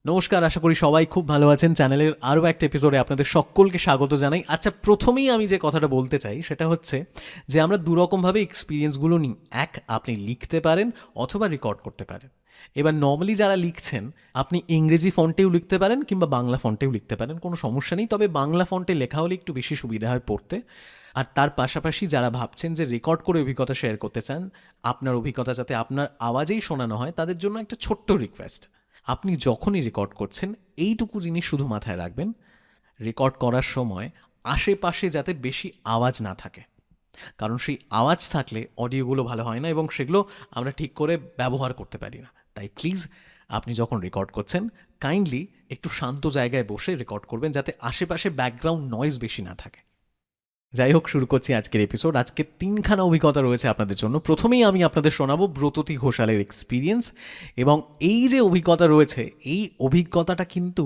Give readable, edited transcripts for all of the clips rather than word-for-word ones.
নমস্কার, আশা করি সবাই খুব ভালো আছেন। চ্যানেলের আরও একটা এপিসোডে আপনাদের সকলকে স্বাগত জানাই। আচ্ছা, প্রথমেই আমি যে কথাটা বলতে চাই সেটা হচ্ছে যে আমরা দুরকমভাবে এক্সপিরিয়েন্সগুলো নিই। এক, আপনি লিখতে পারেন অথবা রেকর্ড করতে পারেন। এবার নর্মালি যারা লিখছেন, আপনি ইংরেজি ফন্টেও লিখতে পারেন কিংবা বাংলা ফন্টেও লিখতে পারেন, কোনো সমস্যা নেই। তবে বাংলা ফন্টে লেখা হলে একটু বেশি সুবিধা হয় পড়তে। আর তার পাশাপাশি যারা ভাবছেন যে রেকর্ড করে অভিজ্ঞতা শেয়ার করতে চান, আপনার অভিজ্ঞতা যাতে আপনার আওয়াজেই শোনানো হয়, তাদের জন্য একটা ছোট্ট রিকোয়েস্ট। আপনি যখনই রেকর্ড করছেন, এইটুকু জিনিস শুধু মাথায় রাখবেন, রেকর্ড করার সময় আশেপাশে যাতে বেশি আওয়াজ না থাকে। কারণ সেই আওয়াজ থাকলে অডিওগুলো ভালো হয় না এবং সেগুলো আমরা ঠিক করে ব্যবহার করতে পারি না। তাই প্লিজ আপনি যখন রেকর্ড করছেন, কাইন্ডলি একটু শান্ত জায়গায় বসে রেকর্ড করবেন, যাতে আশেপাশে ব্যাকগ্রাউন্ড নয়েজ বেশি না থাকে। যাই হোক, শুরু করছি আজকের এপিসোড। আজকে তিনখানা অভিজ্ঞতা রয়েছে আপনাদের জন্য। প্রথমেই আমি আপনাদের শোনাবো ব্রততী ঘোষালের এক্সপিরিয়েন্স। এবং এই যে অভিজ্ঞতা রয়েছে, এই অভিজ্ঞতাটা কিন্তু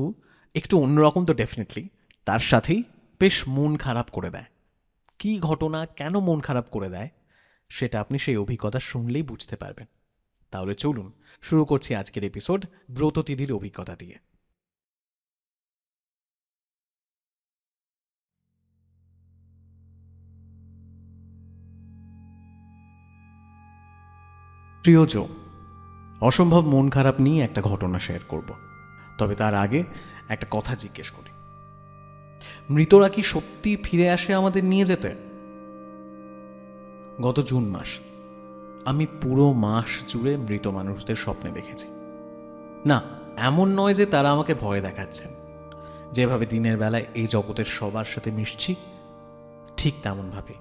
একটু অন্যরকম তো ডেফিনেটলি, তার সাথেই বেশ মন খারাপ করে দেয়। কী ঘটনা, কেন মন খারাপ করে দেয়, সেটা আপনি সেই অভিজ্ঞতা শুনলেই বুঝতে পারবেন। তাহলে চলুন শুরু করছি আজকের এপিসোড ব্রততীদির অভিজ্ঞতা দিয়ে। প্রিয়জো, অসম্ভব মন খারাপ নিয়ে একটা ঘটনা শেয়ার করব। তবে তার আগে একটা কথা জিজ্ঞেস করি, মৃতরা কি সত্যি ফিরে আসে আমাদের নিয়ে যেতে? গত জুন মাস আমি পুরো মাস জুড়ে মৃত মানুষদের স্বপ্নে দেখেছি। না, এমন নয় যে তারা আমাকে ভয় দেখাচ্ছেন। যেভাবে দিনের বেলায় এই জগতের সবার সাথে মিশছি, ঠিক তেমনভাবে।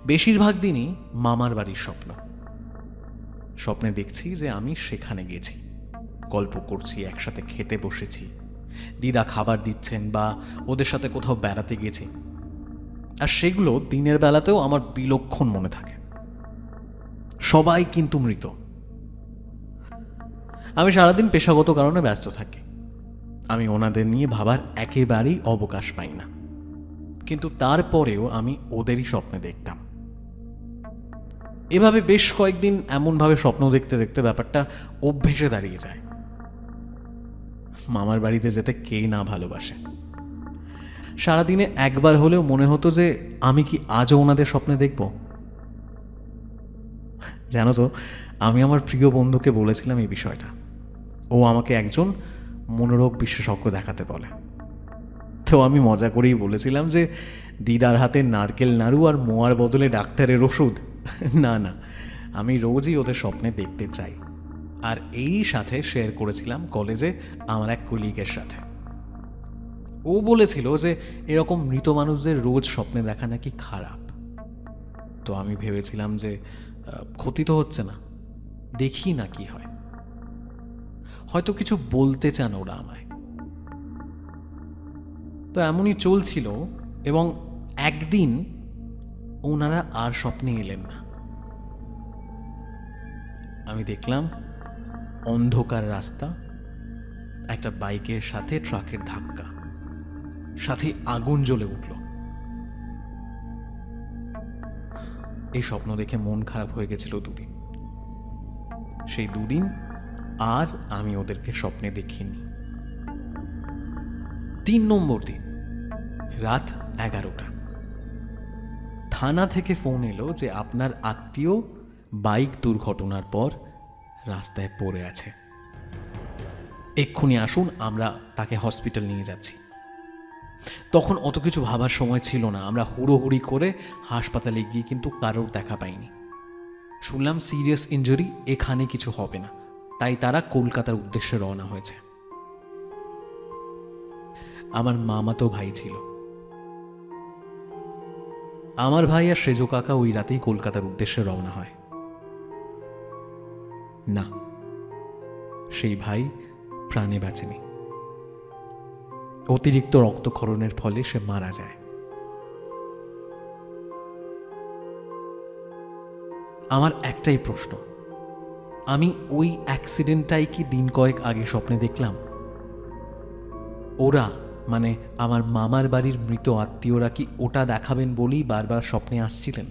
বেশিরভাগ দিনই মামার বাড়ির স্বপ্ন। স্বপ্নে দেখছি যে আমি সেখানে গেছি, গল্প করছি, একসাথে খেতে বসেছি, দিদা খাবার দিচ্ছেন বা ওদের সাথে কোথাও বেড়াতে গেছি। আর সেগুলো দিনের বেলাতেও আমার বিলক্ষণ মনে থাকে। সবাই কিন্তু মৃত। আমি সারাদিন পেশাগত কারণে ব্যস্ত থাকি। আমি ওনাদের নিয়ে ভাবার একেবারেই অবকাশ পাই না। কিন্তু তারপরেও আমি ওদেরই স্বপ্নে দেখতাম। এভাবে বেশ কয়েকদিন এমনভাবে স্বপ্ন দেখতে দেখতে ব্যাপারটা অভ্যেসে দাঁড়িয়ে যায়। মামার বাড়িতে যেতে কেই না ভালোবাসে। সারাদিনে একবার হলেও মনে হতো যে আমি কি আজও ওনাদের স্বপ্নে দেখব। জানো তো, আমি আমার প্রিয় বন্ধুকে বলেছিলাম এই বিষয়টা। ও আমাকে একজন মনোরোগ বিশেষজ্ঞ দেখাতে বলে। তো আমি মজা করেই বলেছিলাম যে দিদার হাতে নারকেল নাড়ু আর মোয়ার বদলে ডাক্তারের ওষুধ না না, আমি রোজই ওদের স্বপ্নে দেখতে চাই। আর এই সাথে শেয়ার করেছিলাম কলেজে আমার এক কলিগের সাথে। ও বলেছিল যে এরকম মৃত মানুষদের রোজ স্বপ্নে দেখা নাকি খারাপ। তো আমি ভেবেছিলাম যে ক্ষতি তো হচ্ছে না, দেখি না কি হয়, হয়তো কিছু বলতে চান ওরা আমায়। তো এমনই চলছিল এবং একদিন ওনারা আর স্বপ্নে এলেন না। আমি দেখলাম অন্ধকার রাস্তা, একটা বাইকের সাথে ট্রাকের ধাক্কা, সাথে আগুন জ্বলে উঠল। এই স্বপ্ন দেখে মন খারাপ হয়ে গেছিল দুদিন। সেই দুদিন আর আমি ওদেরকে স্বপ্নে দেখিনি। 3 নম্বর দিন রাত 11টা, থানা থেকে ফোন এলো যে আপনার আত্মীয় বাইক দুর্ঘটনার পর রাস্তায় পড়ে আছে, এক্ষুনি আসুন, আমরা তাকে হসপিটাল নিয়ে যাচ্ছি। তখন অত কিছু ভাবার সময় ছিল না। আমরা হুড়োহুড়ি করে হাসপাতালে গিয়ে কিন্তু কারোর দেখা পাইনি। শুনলাম সিরিয়াস ইনজুরি, এখানে কিছু হবে না। তাই তারা কলকাতার উদ্দেশ্যে রওনা হয়েছে। আমার মামাতো ভাই ছিল। আমার ভাই আর সেজো কাকা ওই রাতেই কলকাতার উদ্দেশ্যে রওনা হয়। না, সেই ভাই প্রাণে বাঁচেনি। অতিরিক্ত রক্তক্ষরণের ফলে সে মারা যায়। আমার একটাই প্রশ্ন, আমি ওই অ্যাক্সিডেন্টটাই কি দিন কয়েক আগে স্বপ্নে দেখলাম? ওরা, মানে আমার মামার বাড়ির মৃত আত্মীয়রা কি ওটা দেখাবেন বলেই বারবার স্বপ্নে আসছিলেন?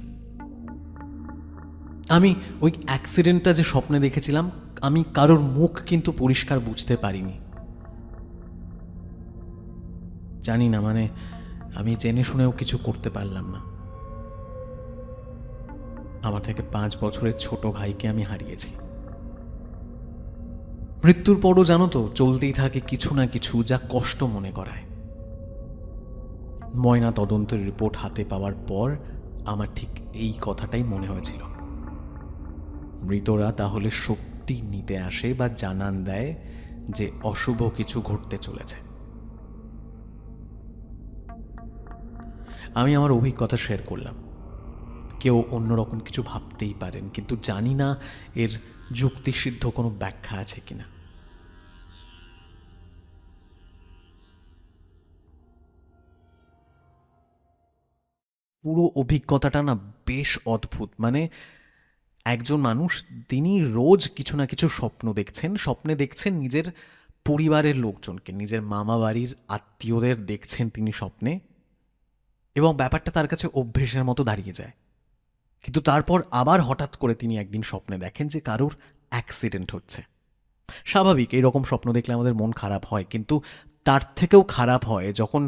আমি ওই অ্যাক্সিডেন্টটা যে স্বপ্নে দেখেছিলাম, আমি কারোর মুখ কিন্তু পরিষ্কার বুঝতে পারিনি। জানি না, মানে আমি জেনে শুনেও কিছু করতে পারলাম না। আমার থেকে 5 বছরের ছোট ভাইকে আমি হারিয়েছি। মৃত্যুর পরও জানো তো, চলতেই থাকে কিছু না কিছু যা কষ্ট মনে করায়। ময়না তদন্তের রিপোর্ট হাতে পাওয়ার পর আমার ঠিক এই কথাটাই মনে হয়েছিল। মৃতরা তাহলে সত্যি নিতে আসে বা জানান দেয় যে অশুভ কিছু ঘটতে চলেছে। আমি আমার অভিজ্ঞতা শেয়ার করলাম। কেউ অন্যরকম কিছু ভাবতেই পারেন, কিন্তু জানি না এর যুক্তিসিদ্ধ কোনো ব্যাখ্যা আছে কিনা। পুরো অভিজ্ঞতাটা না বেশ অদ্ভুত। মানে একজন মানুষ, তিনি রোজ কিছু না কিছু স্বপ্ন দেখছেন। স্বপ্নে দেখছেন নিজের পরিবারের লোকজনকে, নিজের মামা বাড়ির আত্মীয়দের দেখছেন তিনি স্বপ্নে, এবং ব্যাপারটা তার কাছে অভ্যেসের মতো দাঁড়িয়ে যায়। কিন্তু তারপর আবার হঠাৎ করে তিনি একদিন স্বপ্নে দেখেন যে কারুর অ্যাক্সিডেন্ট হচ্ছে। স্বাভাবিক, এইরকম স্বপ্ন দেখলে আমাদের মন খারাপ হয়, কিন্তু তার থেকেও খারাপ হয় যখন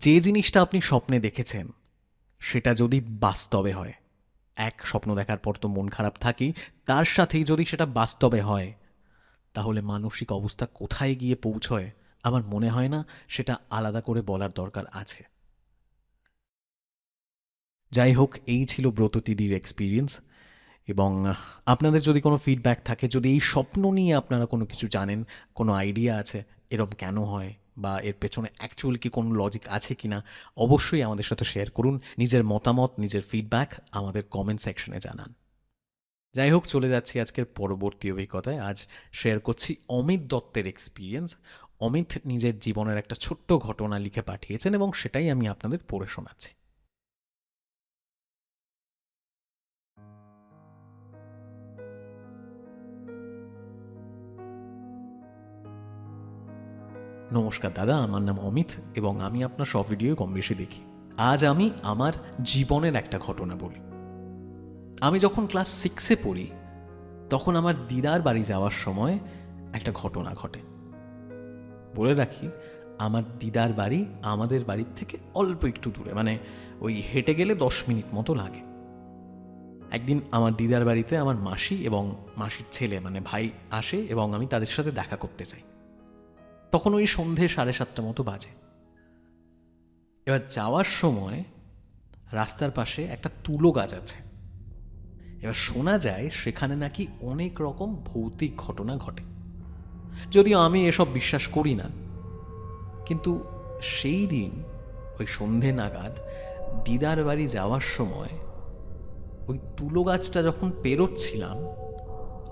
যে জিনিসটা আপনি স্বপ্নে দেখেছেন সেটা যদি বাস্তবে হয়। এক স্বপ্ন দেখার পর তো মন খারাপ থাকেই, তার সাথেই যদি সেটা বাস্তবে হয়, তাহলে মানসিক অবস্থা কোথায় গিয়ে পৌঁছয় আমার মনে হয় না সেটা আলাদা করে বলার দরকার আছে। যাই হোক, এই ছিল ব্রততিদির এক্সপিরিয়েন্স। এবং আপনাদের যদি কোনো ফিডব্যাক থাকে, যদি এই স্বপ্ন নিয়ে আপনারা কোনো কিছু জানেন, কোনো আইডিয়া আছে এরম কেন হয়, বা এর পেছনে অ্যাকচুয়াল কি কোনো লজিক আছে কি না, অবশ্যই আমাদের সাথে শেয়ার করুন। নিজের মতামত, নিজের ফিডব্যাক আমাদের কমেন্ট সেকশনে জানান। যাই হোক, চলে যাচ্ছি আজকের পরবর্তী অভিজ্ঞতায়। আজ শেয়ার করছি অমিত দত্তের এক্সপিরিয়েন্স। অমিত নিজের জীবনের একটা ছোট্ট ঘটনা লিখে পাঠিয়েছেন এবং সেটাই আমি আপনাদের পড়ে শোনাচ্ছি। নমস্কার দাদা, আমার নাম অমিত এবং আমি আপনার সব ভিডিও কম বেশি দেখি। আজ আমি আমার জীবনের একটা ঘটনা বলি। আমি যখন ক্লাস 6-এ পড়ি, তখন আমার দিদার বাড়ি যাওয়ার সময় একটা ঘটনা ঘটে। বলে রাখি, আমার দিদার বাড়ি আমাদের বাড়ির থেকে অল্প একটু দূরে, মানে ওই হেঁটে গেলে 10 মিনিট মতো লাগে। একদিন আমার দিদার বাড়িতে আমার মাসি এবং মাসির ছেলে মানে ভাই আসে এবং আমি তাদের সাথে দেখা করতে চাই। তখন ওই সন্ধে 7:30 মতো বাজে। এবার যাওয়ার সময় রাস্তার পাশে একটা তুলো গাছ আছে। এবার শোনা যায় সেখানে নাকি অনেক রকম ভৌতিক ঘটনা ঘটে। যদিও আমি এসব বিশ্বাস করি না, কিন্তু সেই দিন ওই সন্ধে নাগাদ দিদার বাড়ি যাওয়ার সময় ওই তুলো গাছটা যখন পেরোচ্ছিলাম,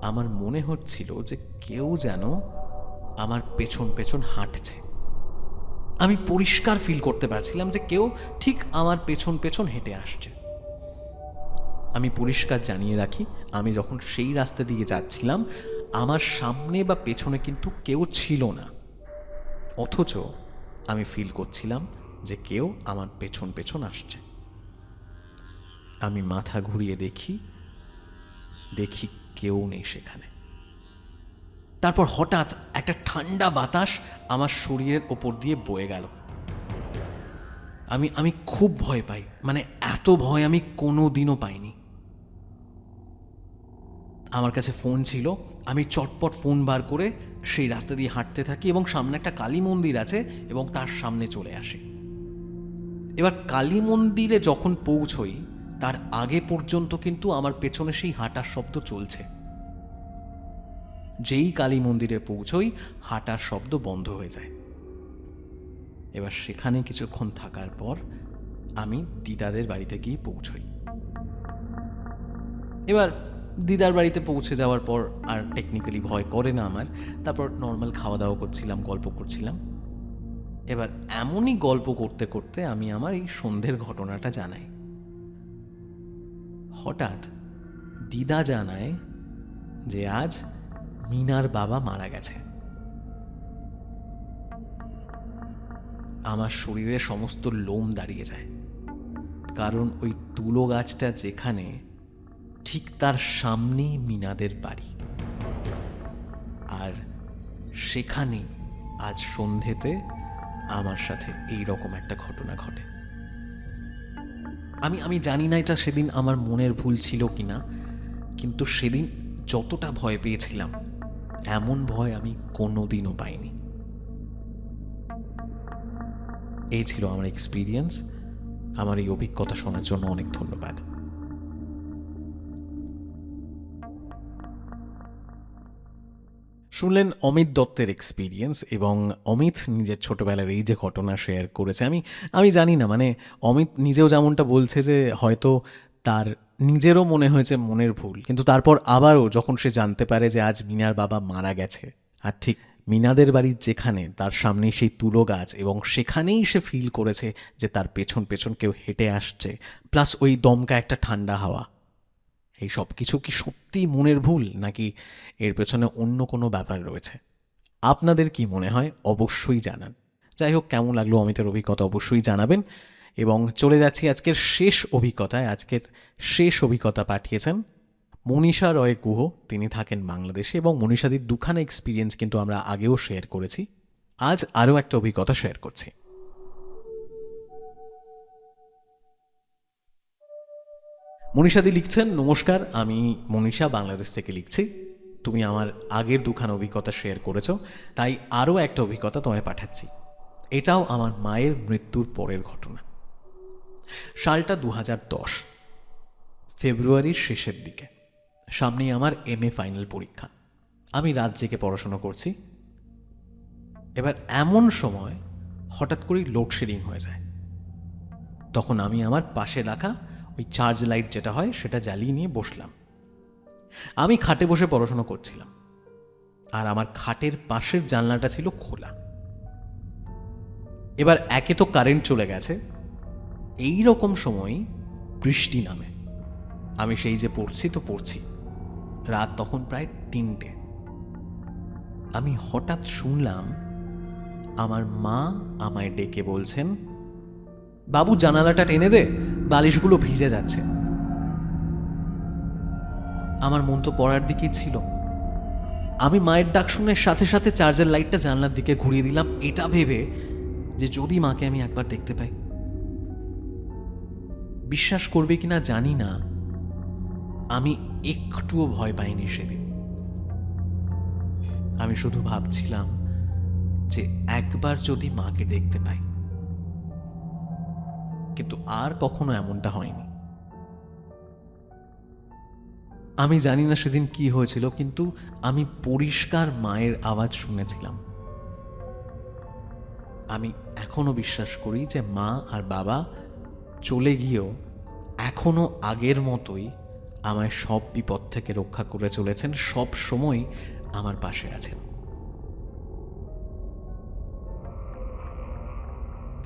আমার মনে হচ্ছিল যে কেউ যেন আমার পেছন পেছন হাঁটছে। আমি পরিষ্কার ফিল করতে পারছিলাম যে কেউ ঠিক আমার পেছন পেছন হেঁটে আসছে। আমি পরিষ্কার জানিয়ে রাখি, আমি যখন সেই রাস্তা দিয়ে যাচ্ছিলাম, আমার সামনে বা পেছনে কিন্তু কেউ ছিল না, অথচ আমি ফিল করছিলাম যে কেউ আমার পেছন পেছন আসছে। আমি মাথা ঘুরিয়ে দেখি কেউ নেই সেখানে। তারপর হঠাৎ একটা ঠান্ডা বাতাস আমার শরীরের ওপর দিয়ে বয়ে গেল। আমি খুব ভয় পাই, মানে এত ভয় আমি কোনো দিনও পাইনি। আমার কাছে ফোন ছিল, আমি চটপট ফোন বার করে সেই রাস্তা দিয়ে হাঁটতে থাকি এবং সামনে একটা কালী মন্দির আছে এবং তার সামনে চলে আসি। এবার কালী মন্দিরে যখন পৌঁছই, তার আগে পর্যন্ত কিন্তু আমার পেছনে সেই হাঁটার শব্দ চলছে। যেই কালী মন্দিরে পৌঁছই, হাঁটার শব্দ বন্ধ হয়ে যায়। এবার সেখানে কিছুক্ষণ থাকার পর আমি দিদাদের বাড়িতে গিয়ে পৌঁছই। এবার দিদার বাড়িতে পৌঁছে যাওয়ার পর আর টেকনিক্যালি ভয় করে না আমার। তারপর নর্মাল খাওয়া দাওয়া করছিলাম, গল্প করছিলাম। এবার এমনই গল্প করতে করতে আমি আমার এই সন্ধ্যের ঘটনাটা জানাই। হঠাৎ দিদা জানায় যে আজ মিনার বাবা মারা গেছে। আমার শরীরের সমস্ত লোম দাঁড়িয়ে যায়, কারণ ওই তুলো গাছটা যেখানে, ঠিক তার সামনেই মিনাদের বাড়ি। সেখানে আজ সন্ধেতে আমার সাথে এই রকম একটা ঘটনা ঘটে। আমি জানি না এটা সেদিন আমার মনের ভুল ছিল কি না, কিন্তু সেদিন যতটা ভয় পেয়েছিলাম এমন ভয় আমি কোনোদিনও পাইনি। এই ছিল আমার এক্সপিরিয়েন্স। আমার এই অভিজ্ঞতা শোনার জন্য অনেক ধন্যবাদ। শুনলেন অমিত দত্তের এক্সপিরিয়েন্স, এবং অমিত নিজের ছোটবেলার এই যে ঘটনা শেয়ার করেছে, আমি জানি না, মানে অমিত নিজেও যেমনটা বলছে যে হয়তো তার নিজেরও মনে হয়েছে মনের ভুল, কিন্তু তারপর আবারও যখন সে জানতে পারে যে আজ মিনার বাবা মারা গেছে, আর ঠিক মিনাদের বাড়ির যেখানে তার সামনেই সেই তুলো গাছ, এবং সেখানেই সে ফিল করেছে যে তার পেছন পেছন কেউ হেঁটে আসছে, প্লাস ওই দমকা একটা ঠান্ডা হাওয়া, এই সব কিছু কি সত্যি মনের ভুল, নাকি এর পেছনে অন্য কোনো ব্যাপার রয়েছে? আপনাদের কি মনে হয় অবশ্যই জানান। যাই হোক, কেমন লাগলো অমিতের অভিজ্ঞতা অবশ্যই জানাবেন। এবং চলে যাচ্ছি আজকের শেষ অভিজ্ঞতায়। আজকের শেষ অভিজ্ঞতা পাঠিয়েছেন মনীষা রয় গুহ। তিনি থাকেন বাংলাদেশে, এবং মনীষাদির দুখানা এক্সপিরিয়েন্স কিন্তু আমরা আগেও শেয়ার করেছি। আজ আরও একটা অভিজ্ঞতা শেয়ার করছি। মনীষাদি লিখছেন, নমস্কার, আমি মনীষা বাংলাদেশ থেকে লিখছি। তুমি আমার আগের দুখানা অভিজ্ঞতা শেয়ার করেছো, তাই আরও একটা অভিজ্ঞতা তোমায় পাঠাচ্ছি। এটাও আমার মায়ের মৃত্যুর পরের ঘটনা। সালটা 2010, ফেব্রুয়ারির শেষের দিকে। সামনেই আমার MA ফাইনাল পরীক্ষা। আমি রাত জেগে পড়াশুনো করছি। এবার এমন সময় হঠাৎ করেই লোডশেডিং হয়ে যায়। তখন আমি আমার পাশে রাখা ওই চার্জ লাইট যেটা হয় সেটা জ্বালিয়ে নিয়ে বসলাম। আমি খাটে বসে পড়াশোনা করছিলাম, আর আমার খাটের পাশের জানলাটা ছিল খোলা। এবার একে তো কারেন্ট চলে গেছে, এই রকম সময় বৃষ্টি নামে। আমি সেই যে পড়ছি। রাত তখন প্রায় 3টে। আমি হঠাৎ শুনলাম আমার মা আমায় ডেকে বলছেন, বাবু জানালাটা টেনে দে, বালিশগুলো ভিজে যাচ্ছে। আমার মন তো পড়ার দিকেই ছিল। আমি মায়ের ডাক শুনে সাথে সাথে চার্জার লাইটটা জানলার দিকে ঘুরিয়ে দিলাম, এটা ভেবে যে যদি মাকে আমি একবার দেখতে পাই। বিশ্বাস করবে কিনা জানি না, আমি একটুও ভয় পাইনি সেদিন। আমি শুধু ভাবছিলাম যে একবার যদি মাকে দেখতে পাই। কিন্তু আর কখনো এমনটা হয়নি। আমি জানি না সেদিন কি হয়েছিল, কিন্তু আমি পরিষ্কার মায়ের আওয়াজ শুনেছিলাম। আমি এখনো বিশ্বাস করি যে মা আর বাবা চলে গিয়েও এখনো আগের মতোই আমায় সব বিপদ থেকে রক্ষা করে চলেছেন, সব সময় আমার পাশে আছেন।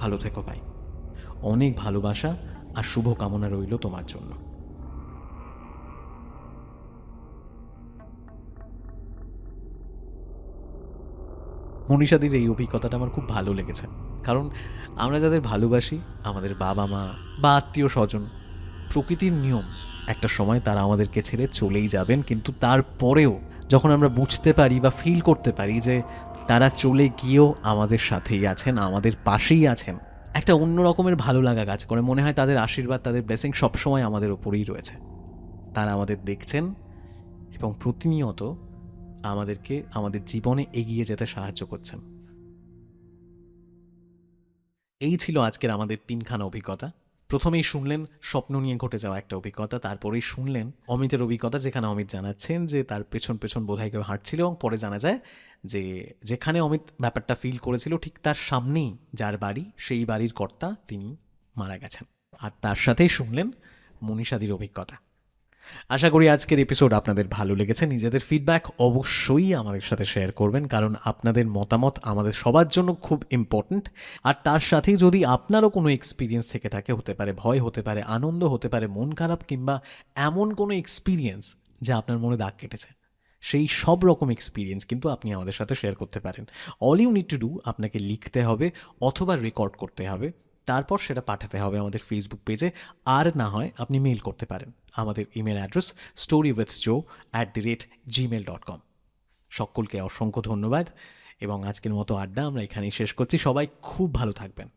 ভালো থেকো ভাই, অনেক ভালোবাসা আর শুভকামনা রইল তোমার জন্য। মনীষাদির এই অভিজ্ঞতাটা আমার খুব ভালো লেগেছে, কারণ আমরা যাদের ভালোবাসি, আমাদের বাবা মা বা আত্মীয় স্বজন, প্রকৃতির নিয়ম একটা সময় তারা আমাদেরকে ছেড়ে চলেই যাবেন, কিন্তু তারপরেও যখন আমরা বুঝতে পারি বা ফিল করতে পারি যে তারা চলে গিয়েও আমাদের সাথেই আছেন, আমাদের পাশেই আছেন, একটা অন্য রকমের ভালো লাগা কাজ করে। মনে হয় তাদের আশীর্বাদ, তাদের ব্লেসিং সবসময় আমাদের ওপরেই রয়েছে। তারা আমাদের দেখছেন এবং প্রতিনিয়ত আমাদেরকে আমাদের জীবনে এগিয়ে যেতে সাহায্য করছেন। এই ছিল আজকের আমাদের 3খানা অভিজ্ঞতা। প্রথমেই শুনলেন স্বপ্ন নিয়ে ঘটে যাওয়া একটা অভিজ্ঞতা, তারপরেই শুনলেন অমিতের অভিজ্ঞতা, যেখানে অমিত জানাচ্ছেন যে তার পেছন পেছন বোধহয় কেউ হাঁটছিল, এবং পরে জানা যায় যে যেখানে অমিত ব্যাপারটা ফিল করেছিল ঠিক তার সামনেই যার বাড়ি, সেই বাড়ির কর্তা তিনি মারা গেছেন। আর তার সাথেই শুনলেন মনীষাদির অভিজ্ঞতা। আশা করি আজকের এপিসোড আপনাদের ভালো লেগেছে। নিজেদের ফিডব্যাক অবশ্যই আমাদের সাথে শেয়ার করবেন, কারণ আপনাদের মতামত আমাদের সবার জন্য খুব ইম্পর্ট্যান্ট। আর তার সাথেই যদি আপনারও কোনো এক্সপিরিয়েন্স থেকে থাকে, হতে পারে ভয়, হতে পারে আনন্দ, হতে পারে মন খারাপ, কিংবা এমন কোনো এক্সপিরিয়েন্স যা আপনার মনে দাগ কেটেছে, সেই সব রকম এক্সপিরিয়েন্স কিন্তু আপনি আমাদের সাথে শেয়ার করতে পারেন। All you need to do, আপনাকে লিখতে হবে অথবা রেকর্ড করতে হবে, তারপর সেটা পাঠাতে হবে আমাদের ফেসবুক পেজে, আর না হয় আপনি মেল করতে পারেন। আমাদের email address story with joe@gmail.com। সকলকে অসংখ্য ধন্যবাদ এবং আজকের মতো আড্ডা আমরা এখানেই শেষ করছি। সবাই খুব ভালো থাকবেন।